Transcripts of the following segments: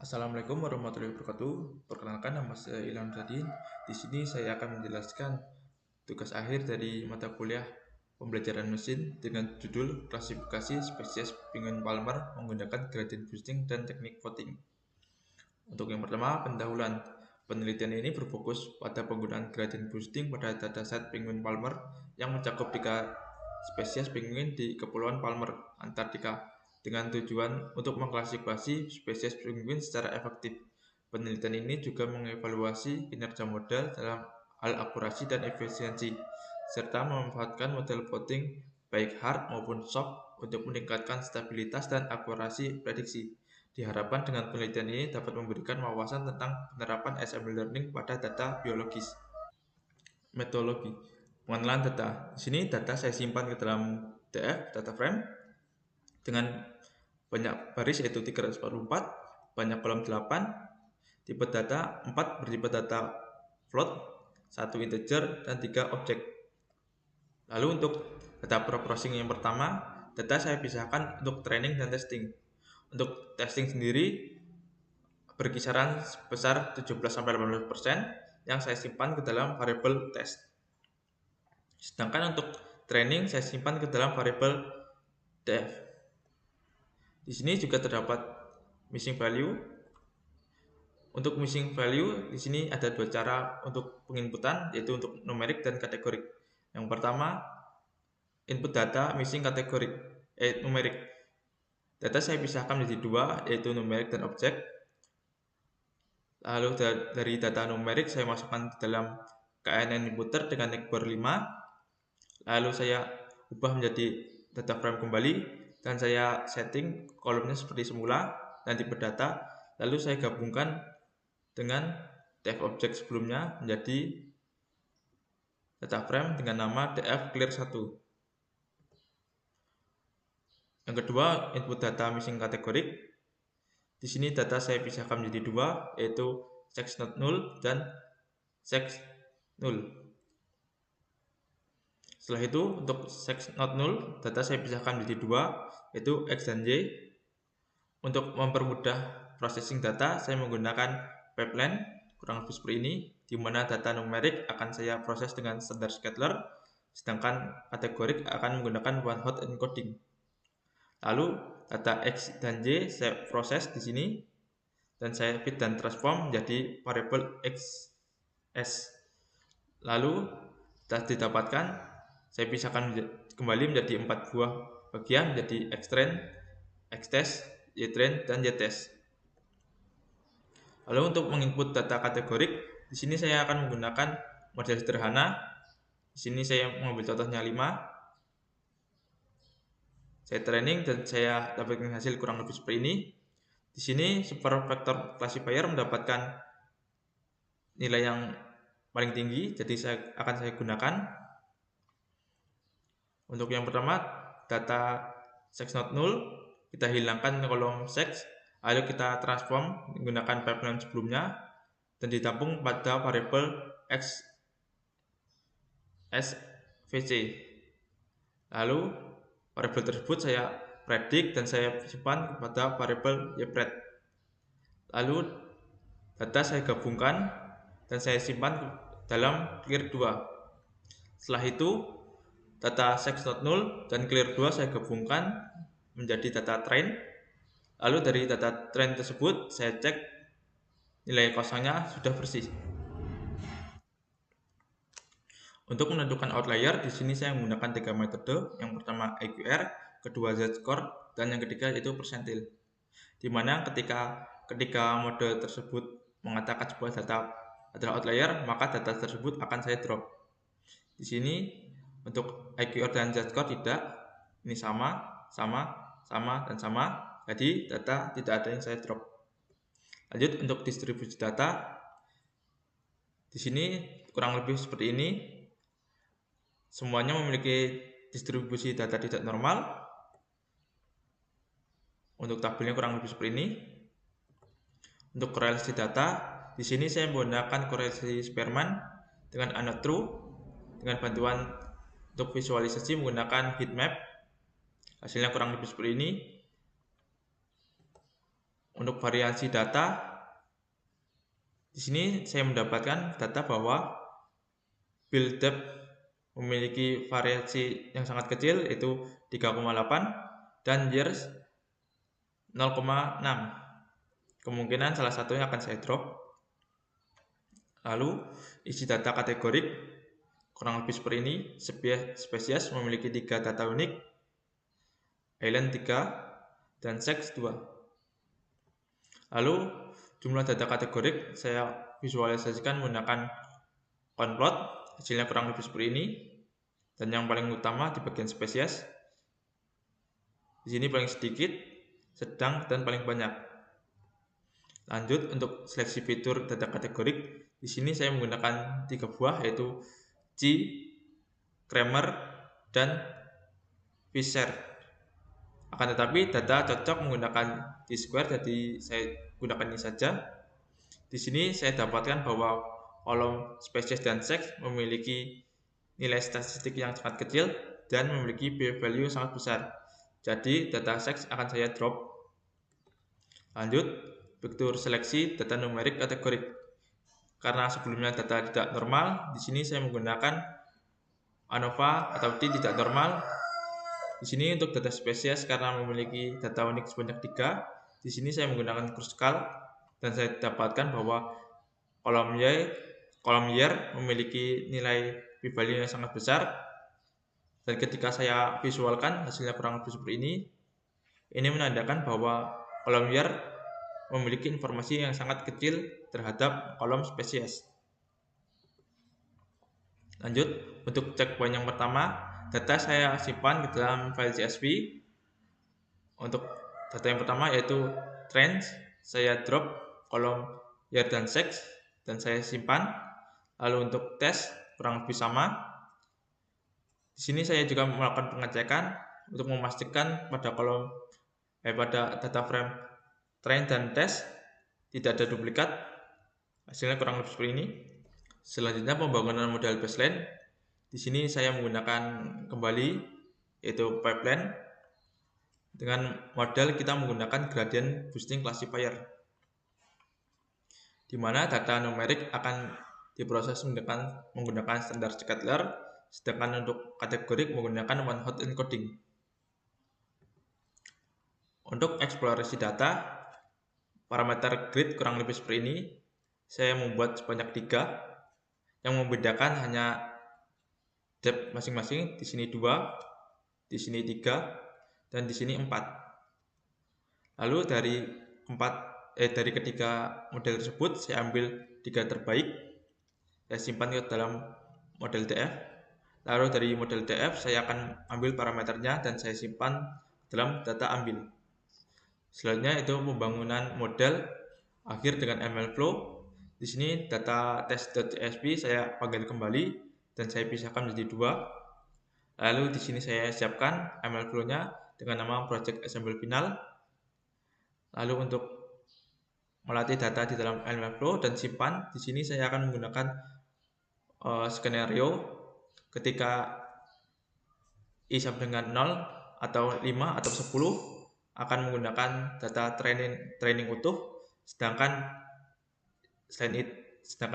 Assalamualaikum warahmatullahi wabarakatuh. Perkenalkan, nama saya Ilham Zadin. Di sini saya akan menjelaskan tugas akhir dari mata kuliah pembelajaran mesin dengan judul klasifikasi spesies penguin Palmer menggunakan gradient boosting dan teknik voting. Untuk yang pertama, pendahuluan. Penelitian ini berfokus pada penggunaan gradient boosting pada dataset penguin Palmer yang mencakup 3 spesies penguin di Kepulauan Palmer, Antartika, dengan tujuan untuk mengklasifikasi spesies penguin secara efektif. Penelitian ini juga mengevaluasi kinerja model dalam hal akurasi dan efisiensi, serta memanfaatkan model voting baik hard maupun soft untuk meningkatkan stabilitas dan akurasi prediksi. Diharapkan dengan penelitian ini dapat memberikan wawasan tentang penerapan SML learning pada data biologis. Metodologi pengenalan data. Di sini data saya simpan ke dalam DF data frame dengan banyak baris yaitu 344, banyak kolom 8, tipe data 4 bertipe data float, 1 integer dan 3 objek. Lalu untuk data processing yang pertama, data saya pisahkan untuk training dan testing. Untuk testing sendiri berkisaran sebesar 17-18% yang saya simpan ke dalam variable test. Sedangkan untuk training saya simpan ke dalam variable def. Di sini juga terdapat missing value. Untuk missing value di sini ada 2 cara untuk penginputan, yaitu untuk numerik dan kategorik. Yang pertama, input data missing kategorik numerik. Data saya pisahkan menjadi 2, yaitu numerik dan objek. Lalu dari data numerik saya masukkan ke dalam KNN inputer dengan neighbor 5. Lalu saya ubah menjadi data frame kembali dan saya setting kolomnya seperti semula dan tipe data. Lalu saya gabungkan dengan def object sebelumnya menjadi data frame dengan nama df clear 1. Yang kedua, input data missing kategorik. Di sini data saya pisahkan menjadi 2, yaitu sex not null dan sex null. Setelah itu, untuk sex not null, data saya pisahkan menjadi 2, yaitu x dan y. Untuk mempermudah processing data, saya menggunakan pipeline kurang lebih seperti ini, di mana data numerik akan saya proses dengan standard scattler, sedangkan kategorik akan menggunakan one hot encoding. Lalu data x dan y saya proses di sini dan saya fit dan transform menjadi variable xs. Lalu setelah didapatkan, saya pisahkan kembali menjadi 4 buah bagian menjadi xtrain, xtest, ytrain, dan ytest. Lalu untuk menginput data kategorik, di sini saya akan menggunakan model sederhana. Di sini saya mengambil contohnya 5. Saya training dan saya dapatkan hasil kurang lebih seperti ini. Di sini super vector classifier mendapatkan nilai yang paling tinggi, jadi akan saya gunakan. Untuk yang pertama, data sex not null, kita hilangkan kolom sex, lalu kita transform menggunakan pipeline sebelumnya dan ditampung pada variable svc. Lalu variable tersebut saya predict dan saya simpan pada variable ypred. Lalu data saya gabungkan dan saya simpan dalam clear 2. Setelah itu data sex not null dan clear 2 saya gabungkan menjadi data train. Lalu dari data train tersebut saya cek nilai kosongnya sudah bersih. Untuk menentukan outlier, di sini saya menggunakan 3 metode. Yang pertama EQR, kedua Z-score, dan yang ketiga yaitu persentil. Di mana ketika mode tersebut mengatakan sebuah data adalah outlier, maka data tersebut akan saya drop. Di sini untuk EQR dan Z-score tidak, ini sama, dan sama. Jadi data tidak ada yang saya drop. Lanjut untuk distribusi data. Di sini kurang lebih seperti ini. Semuanya memiliki distribusi data tidak normal. Untuk tabelnya kurang lebih seperti ini. Untuk korelasi data, di sini saya menggunakan korelasi Spearman dengan Anotrue dengan bantuan untuk visualisasi menggunakan heatmap. Hasilnya kurang lebih seperti ini. Untuk variasi data, di sini saya mendapatkan data bahwa build depth memiliki variasi yang sangat kecil, yaitu 3,8, dan years 0,6. Kemungkinan salah satunya akan saya drop. Lalu isi data kategorik kurang lebih seperti ini. Spesies memiliki 3 data unik, island 3, dan sex 2. Lalu jumlah data kategorik saya visualisasikan menggunakan conplot. Hasilnya kurang lebih seperti ini. Dan yang paling utama di bagian spesies. Di sini paling sedikit, sedang, dan paling banyak. Lanjut untuk seleksi fitur data kategorik. Di sini saya menggunakan 3 buah, yaitu C, Kramer, dan Fisher. Akan tetapi data cocok menggunakan T-square, jadi saya gunakan ini saja. Di sini saya dapatkan bahwa kolom spesies dan seks memiliki nilai statistik yang sangat kecil dan memiliki p-value sangat besar. Jadi data seks akan saya drop. Lanjut, fitur seleksi data numerik kategorik. Karena sebelumnya data tidak normal, di sini saya menggunakan ANOVA atau T tidak normal. Di sini untuk data spesies karena memiliki data unik sebanyak 3, di sini saya menggunakan Kruskal dan saya dapatkan bahwa kolom year memiliki nilai p-value yang sangat besar. Dan ketika saya visualkan hasilnya kurang lebih seperti ini. Ini menandakan bahwa kolom year memiliki informasi yang sangat kecil terhadap kolom spesies. Lanjut, untuk checkpoint yang pertama, data saya simpan ke dalam file CSV. Untuk data yang pertama yaitu trends, saya drop kolom year dan sex dan saya simpan. Lalu untuk tes kurang lebih sama. Di sini saya juga melakukan pengecekan untuk memastikan pada data frame trend dan tes tidak ada duplikat. Hasilnya kurang lebih seperti ini. Selanjutnya pembangunan model baseline. Di sini saya menggunakan kembali yaitu pipeline. Dengan model kita menggunakan gradient boosting classifier, di mana data numerik akan diproses menggunakan standar scattler, sedangkan untuk kategorik menggunakan one hot encoding. Untuk eksplorasi data, parameter grid kurang lebih seperti ini. Saya membuat sebanyak 3, yang membedakan hanya depth masing-masing. Di sini 2, di sini 3, dan di sini 4. Lalu dari ketiga model tersebut saya ambil 3 terbaik, saya simpan ke dalam model DF. Lalu dari model DF saya akan ambil parameternya dan saya simpan dalam data ambil. Selanjutnya itu pembangunan model akhir dengan MLflow. Di sini data test.csv saya panggil kembali dan saya pisahkan menjadi 2. Lalu di sini saya siapkan MLflow-nya dengan nama project assemble final. Lalu untuk melatih data di dalam MLflow dan simpan, di sini saya akan menggunakan skenario ketika i sama dengan 0 atau 5 atau 10 akan menggunakan data training utuh, sedangkan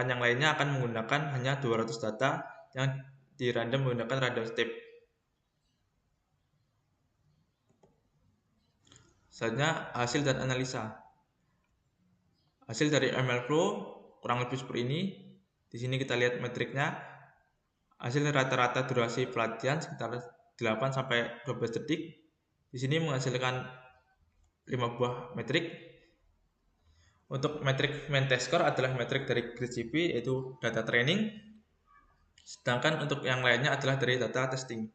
yang lainnya akan menggunakan hanya 200 data yang di random menggunakan random step. Selanjutnya hasil dan analisa. Hasil dari MLflow kurang lebih seperti ini. Di sini kita lihat metriknya. Hasil rata-rata durasi pelatihan sekitar 8 sampai 12 detik. Di sini menghasilkan 5 buah metrik. Untuk metrik main test score adalah metrik dari GridCP, yaitu data training. Sedangkan untuk yang lainnya adalah dari data testing.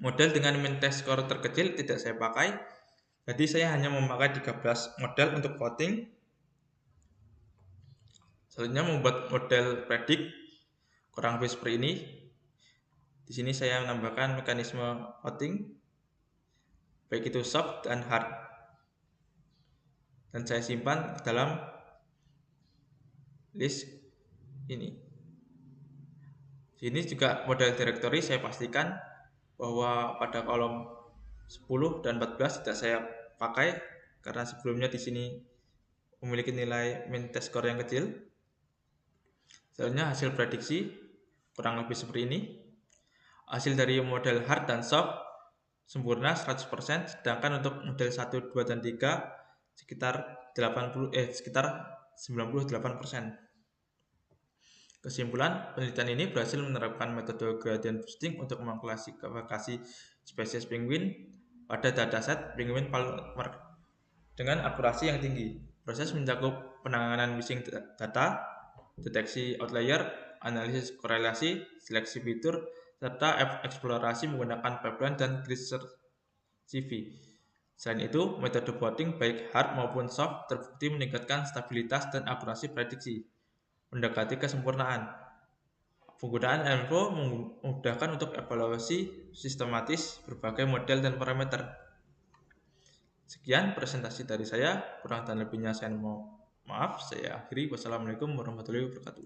Model dengan main test score terkecil tidak saya pakai. Jadi saya hanya memakai 13 model untuk voting. Selanjutnya membuat model predict kurang lebih seperti ini. Di sini saya menambahkan mekanisme voting, baik itu soft dan hard. Dan saya simpan dalam list ini. Di sini juga model directory saya pastikan bahwa pada kolom 10 dan 14 tidak saya pakai karena sebelumnya di sini memiliki nilai mean test score yang kecil. Selanjutnya hasil prediksi kurang lebih seperti ini. Hasil dari model hard dan soft sempurna 100%, sedangkan untuk model 1, 2, dan 3 sekitar 98%. Kesimpulan, penelitian ini berhasil menerapkan metode gradient boosting untuk mengklasifikasi spesies penguin pada dataset penguin Palmer dengan akurasi yang tinggi. Proses mencakup penanganan missing data, deteksi outlier, analisis korelasi, seleksi fitur, serta eksplorasi menggunakan pipeline dan grid search CV. Selain itu, metode voting baik hard maupun soft terbukti meningkatkan stabilitas dan akurasi prediksi, mendekati kesempurnaan. Penggunaan LMFO memudahkan untuk evaluasi sistematis berbagai model dan parameter. Sekian presentasi dari saya, kurang dan lebihnya saya mohon maaf. Saya akhiri. Wassalamualaikum warahmatullahi wabarakatuh.